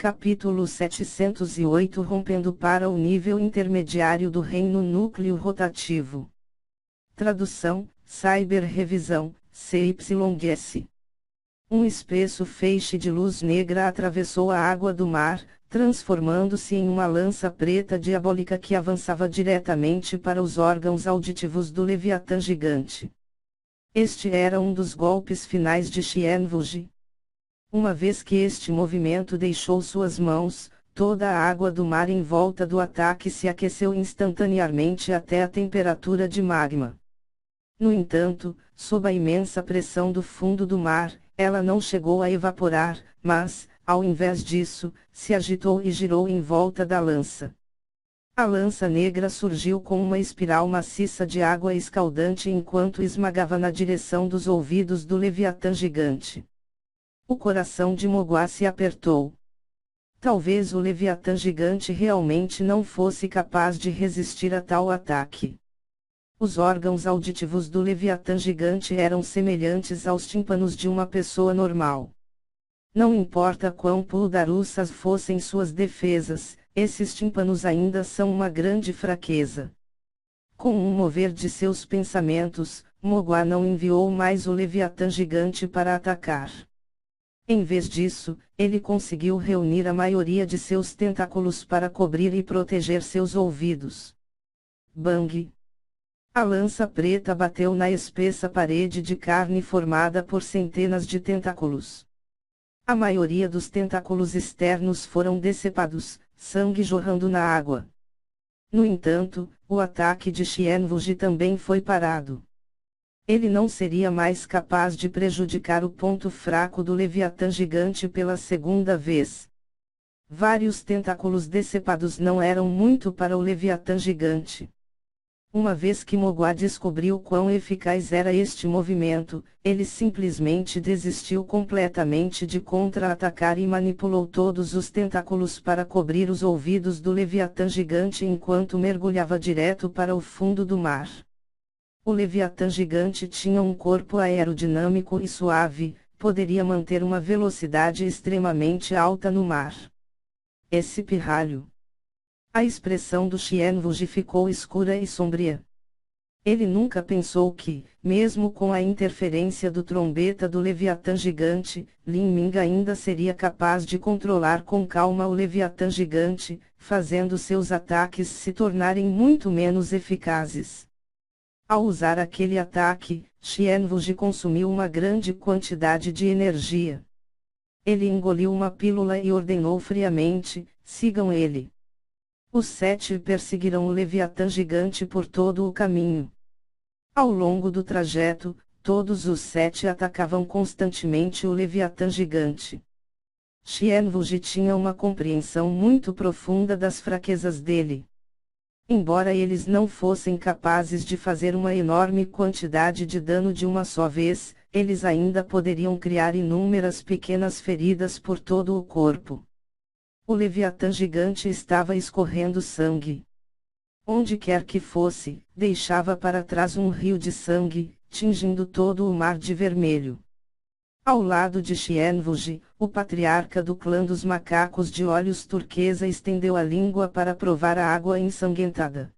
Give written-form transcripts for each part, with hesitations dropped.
Capítulo 708 Rompendo para o nível intermediário do reino núcleo rotativo. Tradução, Cyber-revisão, CYS. Um espesso feixe de luz negra atravessou a água do mar, transformando-se em uma lança preta diabólica que avançava diretamente para os órgãos auditivos do Leviatã gigante. Este era um dos golpes finais de Xianwuji. Uma vez que este movimento deixou suas mãos, toda a água do mar em volta do ataque se aqueceu instantaneamente até a temperatura de magma. No entanto, sob a imensa pressão do fundo do mar, ela não chegou a evaporar, mas, ao invés disso, se agitou e girou em volta da lança. A lança negra surgiu com uma espiral maciça de água escaldante enquanto esmagava na direção dos ouvidos do Leviatã gigante. O coração de Mogwai se apertou. Talvez o Leviatã gigante realmente não fosse capaz de resistir a tal ataque. Os órgãos auditivos do Leviatã gigante eram semelhantes aos tímpanos de uma pessoa normal. Não importa quão poderosas fossem suas defesas, esses tímpanos ainda são uma grande fraqueza. Com um mover de seus pensamentos, Mogwai não enviou mais o Leviatã gigante para atacar. Em vez disso, ele conseguiu reunir a maioria de seus tentáculos para cobrir e proteger seus ouvidos. Bang! A lança preta bateu na espessa parede de carne formada por centenas de tentáculos. A maioria dos tentáculos externos foram decepados, sangue jorrando na água. No entanto, o ataque de Xianwuji também foi parado. Ele não seria mais capaz de prejudicar o ponto fraco do Leviatã gigante pela segunda vez. Vários tentáculos decepados não eram muito para o Leviatã gigante. Uma vez que Mogwai descobriu quão eficaz era este movimento, ele simplesmente desistiu completamente de contra-atacar e manipulou todos os tentáculos para cobrir os ouvidos do Leviatã gigante enquanto mergulhava direto para o fundo do mar. O Leviatã gigante tinha um corpo aerodinâmico e suave, poderia manter uma velocidade extremamente alta no mar. Esse pirralho. A expressão do Xianwuji ficou escura e sombria. Ele nunca pensou que, mesmo com a interferência do trombeta do Leviatã gigante, Lin Ming ainda seria capaz de controlar com calma o Leviatã gigante, fazendo seus ataques se tornarem muito menos eficazes. Ao usar aquele ataque, Xianwuji consumiu uma grande quantidade de energia. Ele engoliu uma pílula e ordenou friamente: sigam ele. Os 7 perseguiram o Leviatã gigante por todo o caminho. Ao longo do trajeto, todos os 7 atacavam constantemente o Leviatã gigante. Xianwuji tinha uma compreensão muito profunda das fraquezas dele. Embora eles não fossem capazes de fazer uma enorme quantidade de dano de uma só vez, eles ainda poderiam criar inúmeras pequenas feridas por todo o corpo. O Leviatã gigante estava escorrendo sangue. Onde quer que fosse, deixava para trás um rio de sangue, tingindo todo o mar de vermelho. Ao lado de Xianwuji, o patriarca do clã dos macacos de olhos turquesa estendeu a língua para provar a água ensanguentada.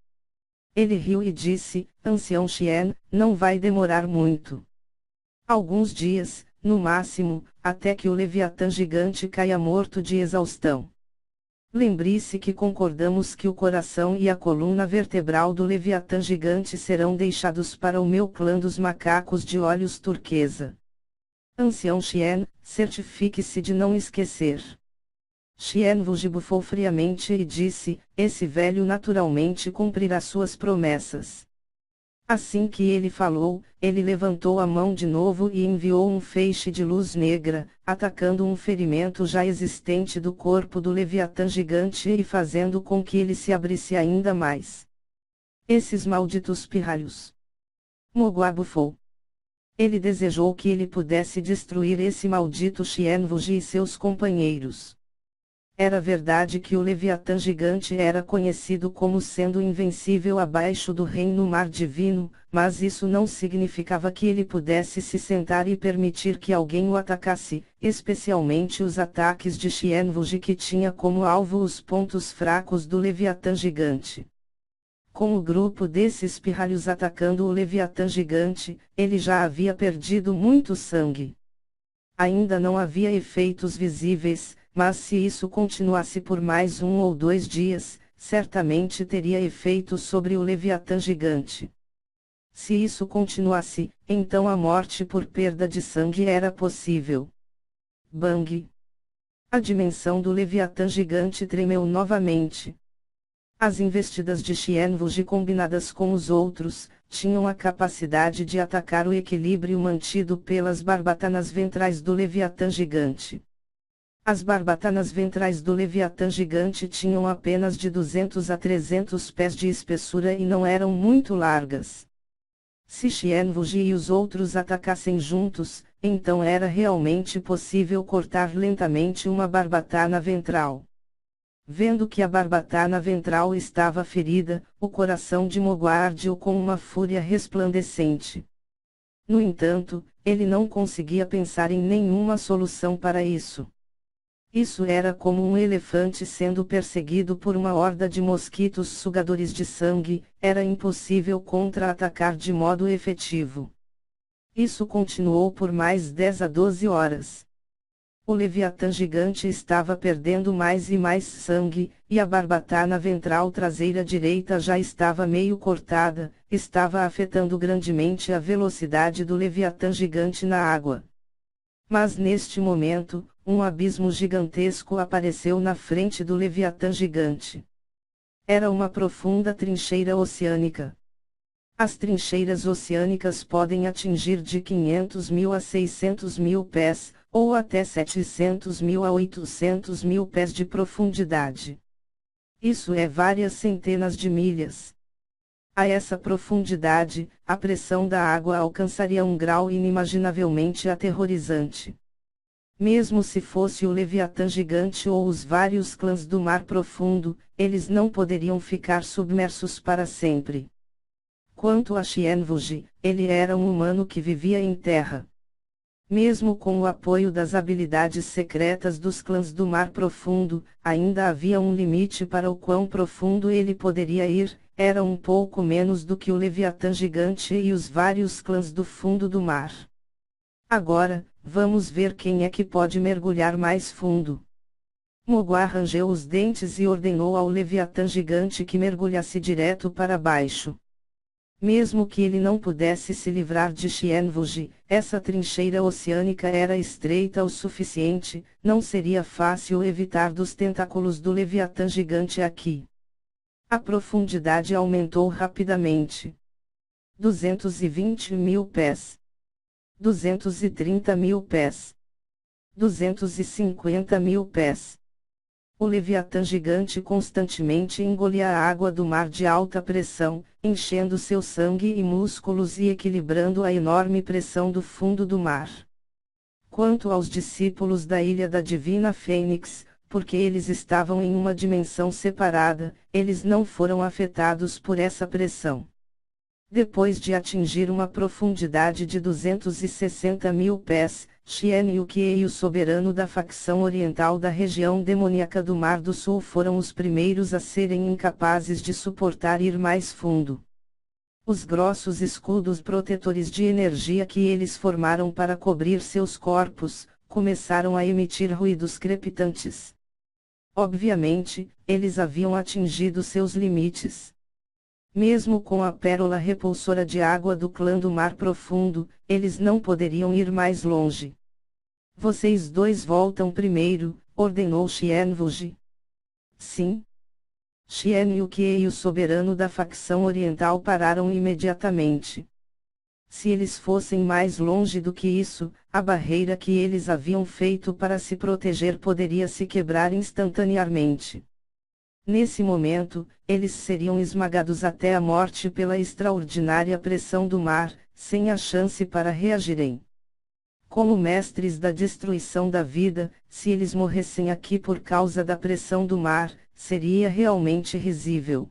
Ele riu e disse: Ancião Xian, não vai demorar muito. Alguns dias, no máximo, até que o Leviatã gigante caia morto de exaustão. Lembre-se que concordamos que o coração e a coluna vertebral do Leviatã gigante serão deixados para o meu clã dos macacos de olhos turquesa. Ancião Xian, certifique-se de não esquecer. Xianwuji bufou friamente e disse: esse velho naturalmente cumprirá suas promessas. Assim que ele falou, ele levantou a mão de novo e enviou um feixe de luz negra, atacando um ferimento já existente do corpo do Leviatã gigante e fazendo com que ele se abrisse ainda mais. Esses malditos pirralhos! Mogwai bufou. Ele desejou que ele pudesse destruir esse maldito Xianwuji e seus companheiros. Era verdade que o Leviatã gigante era conhecido como sendo invencível abaixo do reino mar divino, mas isso não significava que ele pudesse se sentar e permitir que alguém o atacasse, especialmente os ataques de Xianwuji que tinha como alvo os pontos fracos do Leviatã gigante. Com o grupo desses pirralhos atacando o Leviatã gigante, ele já havia perdido muito sangue. Ainda não havia efeitos visíveis, mas se isso continuasse por mais 1 ou 2 dias, certamente teria efeito sobre o Leviatã gigante. Se isso continuasse, então a morte por perda de sangue era possível. Bang! A dimensão do Leviatã gigante tremeu novamente. As investidas de Xianwuji combinadas com os outros, tinham a capacidade de atacar o equilíbrio mantido pelas barbatanas ventrais do Leviatã gigante. As barbatanas ventrais do Leviatã gigante tinham apenas de 200 a 300 pés de espessura e não eram muito largas. Se Xianwuji e os outros atacassem juntos, então era realmente possível cortar lentamente uma barbatana ventral. Vendo que a barbatana ventral estava ferida, o coração de Mogua ardeu com uma fúria resplandecente. No entanto, ele não conseguia pensar em nenhuma solução para isso. Isso era como um elefante sendo perseguido por uma horda de mosquitos sugadores de sangue, era impossível contra-atacar de modo efetivo. Isso continuou por mais 10 a 12 horas. O Leviatã gigante estava perdendo mais e mais sangue, e a barbatana ventral traseira direita já estava meio cortada, estava afetando grandemente a velocidade do Leviatã gigante na água. Mas neste momento, um abismo gigantesco apareceu na frente do Leviatã gigante. Era uma profunda trincheira oceânica. As trincheiras oceânicas podem atingir de 500.000 a 600.000 pés, ou até 700.000 a 800.000 pés de profundidade. Isso é várias centenas de milhas. A essa profundidade, a pressão da água alcançaria um grau inimaginavelmente aterrorizante. Mesmo se fosse o Leviatã gigante ou os vários clãs do mar profundo, eles não poderiam ficar submersos para sempre. Quanto a Xianwuji, ele era um humano que vivia em terra. Mesmo com o apoio das habilidades secretas dos clãs do mar profundo, ainda havia um limite para o quão profundo ele poderia ir, era um pouco menos do que o Leviatã gigante e os vários clãs do fundo do mar. Agora, vamos ver quem é que pode mergulhar mais fundo. Mogua rangeu os dentes e ordenou ao Leviatã gigante que mergulhasse direto para baixo. Mesmo que ele não pudesse se livrar de Xianwuji, essa trincheira oceânica era estreita o suficiente, não seria fácil evitar dos tentáculos do Leviatã gigante aqui. A profundidade aumentou rapidamente. 220.000 pés. 230.000 pés. 250.000 pés. O Leviatã gigante constantemente engolia a água do mar de alta pressão, enchendo seu sangue e músculos e equilibrando a enorme pressão do fundo do mar. Quanto aos discípulos da Ilha da Divina Fênix, porque eles estavam em uma dimensão separada, eles não foram afetados por essa pressão. Depois de atingir uma profundidade de 260.000 pés, Xianwuji, o soberano da facção oriental da região demoníaca do Mar do Sul, foram os primeiros a serem incapazes de suportar ir mais fundo. Os grossos escudos protetores de energia que eles formaram para cobrir seus corpos, começaram a emitir ruídos crepitantes. Obviamente, eles haviam atingido seus limites. Mesmo com a pérola repulsora de água do clã do mar profundo, eles não poderiam ir mais longe. Vocês dois voltam primeiro, ordenou Xianwuji. Sim. Xianwuji e o soberano da facção oriental pararam imediatamente. Se eles fossem mais longe do que isso, a barreira que eles haviam feito para se proteger poderia se quebrar instantaneamente. Nesse momento, eles seriam esmagados até a morte pela extraordinária pressão do mar, sem a chance para reagirem. como mestres da destruição da vida, se eles morressem aqui por causa da pressão do mar, seria realmente risível.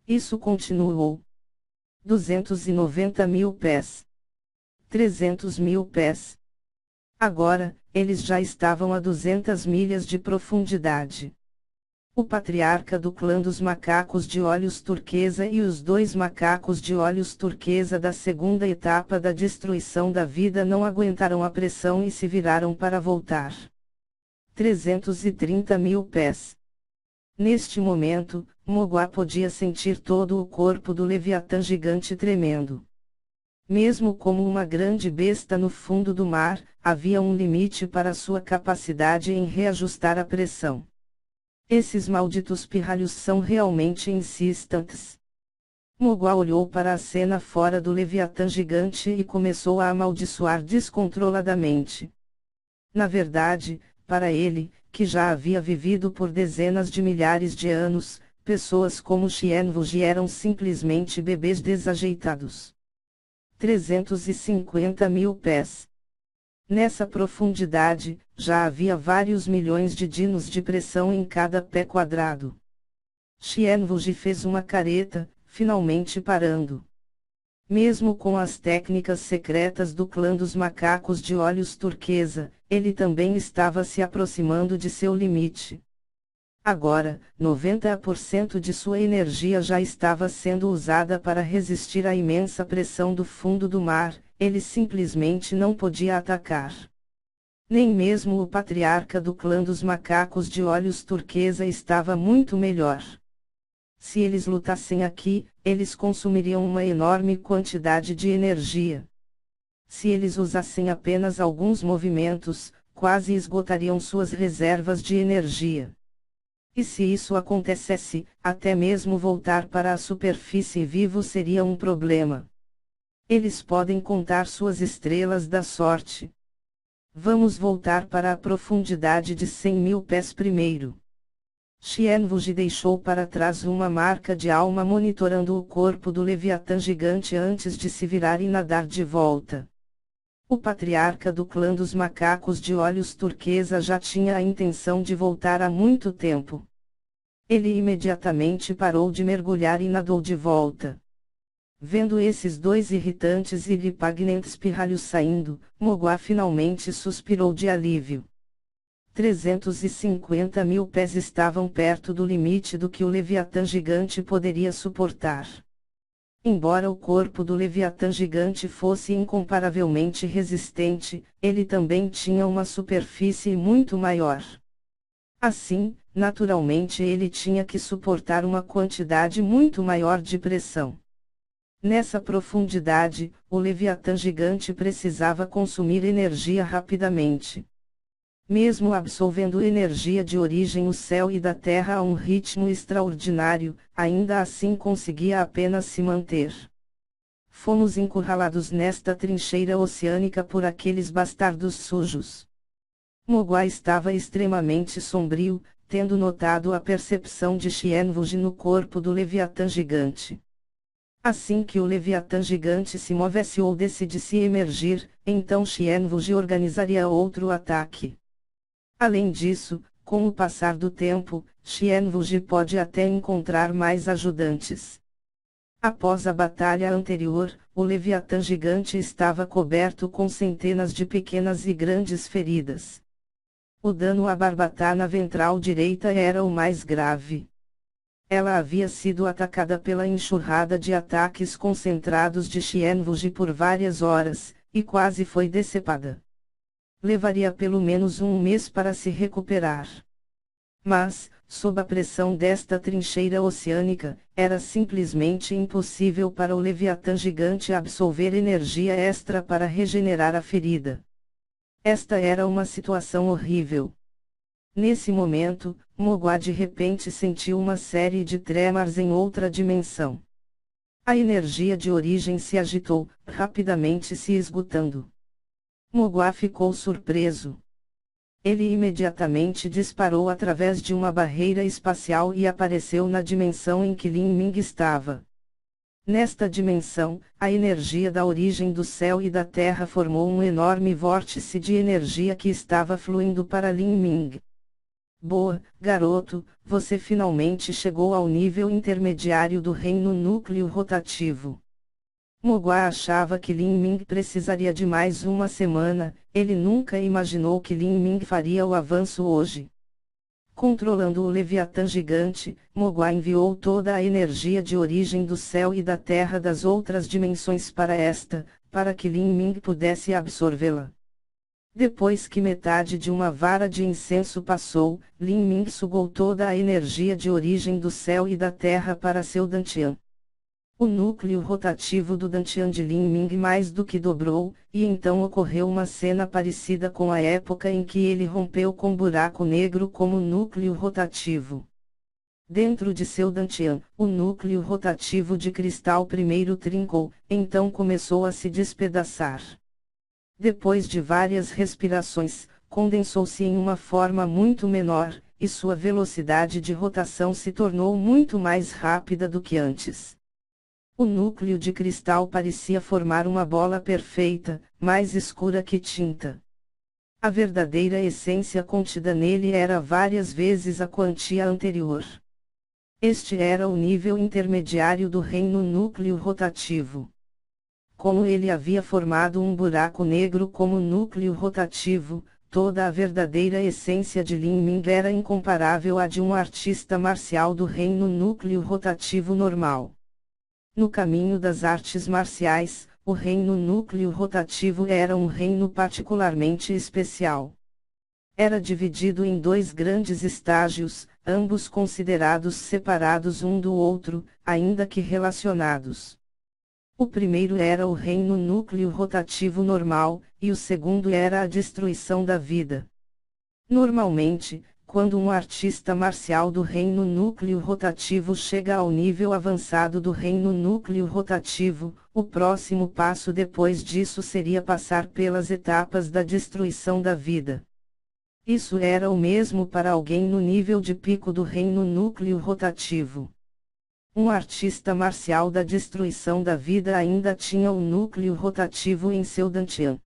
Isso continuou. 290.000 pés. 300.000 pés. Agora, eles já estavam a 200 milhas de profundidade. O patriarca do clã dos macacos de olhos turquesa e os dois macacos de olhos turquesa da segunda etapa da destruição da vida não aguentaram a pressão e se viraram para voltar. 330.000 pés. Neste momento, Mogwai podia sentir todo o corpo do Leviatã gigante tremendo. Mesmo como uma grande besta no fundo do mar, havia um limite para sua capacidade em reajustar a pressão. Esses malditos pirralhos são realmente insistentes. Mogwai olhou para a cena fora do Leviatã gigante e começou a amaldiçoar descontroladamente. Na verdade, para ele, que já havia vivido por dezenas de milhares de anos, pessoas como Xianwuji eram simplesmente bebês desajeitados. 350.000 pés. Nessa profundidade, já havia vários milhões de dinos de pressão em cada pé quadrado. Xianwuji fez uma careta, finalmente parando. Mesmo com as técnicas secretas do clã dos macacos de olhos turquesa, ele também estava se aproximando de seu limite. Agora, 90% de sua energia já estava sendo usada para resistir à imensa pressão do fundo do mar, ele simplesmente não podia atacar. Nem mesmo o patriarca do clã dos macacos de olhos turquesa estava muito melhor. Se eles lutassem aqui, eles consumiriam uma enorme quantidade de energia. Se eles usassem apenas alguns movimentos, quase esgotariam suas reservas de energia. E se isso acontecesse, até mesmo voltar para a superfície vivo seria um problema. Eles podem contar suas estrelas da sorte. Vamos voltar para a profundidade de 100.000 pés primeiro. Xianwuji deixou para trás uma marca de alma monitorando o corpo do Leviatã gigante antes de se virar e nadar de volta. O patriarca do clã dos macacos de olhos turquesa já tinha a intenção de voltar há muito tempo. Ele imediatamente parou de mergulhar e nadou de volta. Vendo esses dois irritantes e repugnantes pirralhos saindo, Mogwai finalmente suspirou de alívio. 350.000 pés estavam perto do limite do que o Leviatã gigante poderia suportar. Embora o corpo do Leviatã gigante fosse incomparavelmente resistente, ele também tinha uma superfície muito maior. Assim, naturalmente ele tinha que suportar uma quantidade muito maior de pressão. Nessa profundidade, o Leviatã gigante precisava consumir energia rapidamente. Mesmo absorvendo energia de origem o céu e da terra a um ritmo extraordinário, ainda assim conseguia apenas se manter. Fomos encurralados nesta trincheira oceânica por aqueles bastardos sujos. Mogwai estava extremamente sombrio, tendo notado a percepção de Xianwuji no corpo do Leviatã gigante. Assim que o Leviatã gigante se movesse ou decidisse emergir, então Xianwuji organizaria outro ataque. Além disso, com o passar do tempo, Xianwuji pode até encontrar mais ajudantes. Após a batalha anterior, o Leviatã gigante estava coberto com centenas de pequenas e grandes feridas. O dano à barbatana ventral direita era o mais grave. Ela havia sido atacada pela enxurrada de ataques concentrados de Xianwuji por várias horas, e quase foi decepada. Levaria pelo menos um mês para se recuperar. Mas, sob a pressão desta trincheira oceânica, era simplesmente impossível para o Leviatã gigante absorver energia extra para regenerar a ferida. Esta era uma situação horrível. Nesse momento, Mogwai de repente sentiu uma série de tremores em outra dimensão. A energia de origem se agitou, rapidamente se esgotando. Mogwai ficou surpreso. Ele imediatamente disparou através de uma barreira espacial e apareceu na dimensão em que Lin Ming estava. Nesta dimensão, a energia da origem do céu e da terra formou um enorme vórtice de energia que estava fluindo para Lin Ming. Boa, garoto, você finalmente chegou ao nível intermediário do reino núcleo rotativo. Mogwai achava que Lin Ming precisaria de mais uma semana, ele nunca imaginou que Lin Ming faria o avanço hoje. Controlando o Leviatã gigante, Mogwai enviou toda a energia de origem do céu e da terra das outras dimensões para que Lin Ming pudesse absorvê-la. Depois que metade de uma vara de incenso passou, Lin Ming sugou toda a energia de origem do céu e da terra para seu Dantian. O núcleo rotativo do Dantian de Lin Ming mais do que dobrou, e então ocorreu uma cena parecida com a época em que ele rompeu com buraco negro como núcleo rotativo. Dentro de seu Dantian, o núcleo rotativo de cristal primeiro trincou, então começou a se despedaçar. Depois de várias respirações, condensou-se em uma forma muito menor, e sua velocidade de rotação se tornou muito mais rápida do que antes. O núcleo de cristal parecia formar uma bola perfeita, mais escura que tinta. A verdadeira essência contida nele era várias vezes a quantia anterior. Este era o nível intermediário do reino núcleo rotativo. Como ele havia formado um buraco negro como núcleo rotativo, toda a verdadeira essência de Lin Ming era incomparável à de um artista marcial do reino núcleo rotativo normal. No caminho das artes marciais, o reino núcleo rotativo era um reino particularmente especial. Era dividido em dois grandes estágios, ambos considerados separados um do outro, ainda que relacionados. O primeiro era o reino núcleo rotativo normal, e o segundo era a destruição da vida. Normalmente, quando um artista marcial do reino núcleo rotativo chega ao nível avançado do reino núcleo rotativo, o próximo passo depois disso seria passar pelas etapas da destruição da vida. Isso era o mesmo para alguém no nível de pico do reino núcleo rotativo. Um artista marcial da destruição da vida ainda tinha o núcleo rotativo em seu Dantian.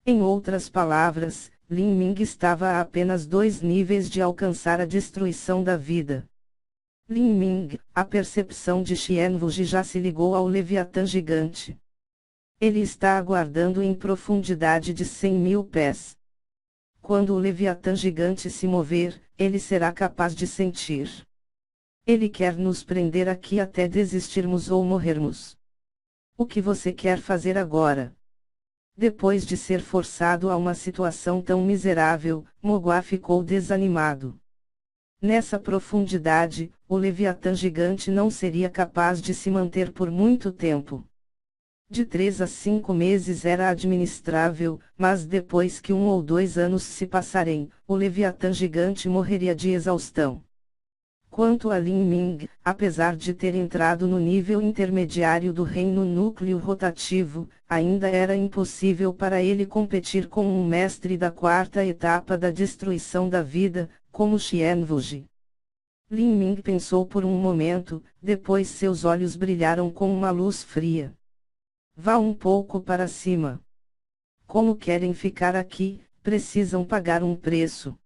Em outras palavras, Lin Ming estava a apenas 2 níveis de alcançar a destruição da vida. Lin Ming, a percepção de Xianwuji já se ligou ao Leviatã gigante. Ele está aguardando em profundidade de 100.000 pés. Quando o Leviatã gigante se mover, ele será capaz de sentir. Ele quer nos prender aqui até desistirmos ou morrermos. O que você quer fazer agora? Depois de ser forçado a uma situação tão miserável, Mogwai ficou desanimado. Nessa profundidade, o Leviatã gigante não seria capaz de se manter por muito tempo. De 3 a 5 meses era administrável, mas depois que 1 ou 2 anos se passarem, o Leviatã gigante morreria de exaustão. Quanto a Lin Ming, apesar de ter entrado no nível intermediário do reino núcleo rotativo, ainda era impossível para ele competir com um mestre da 4ª etapa da destruição da vida, como Xianwuji. Lin Ming pensou por um momento, depois seus olhos brilharam com uma luz fria. Vá um pouco para cima. Como querem ficar aqui, precisam pagar um preço.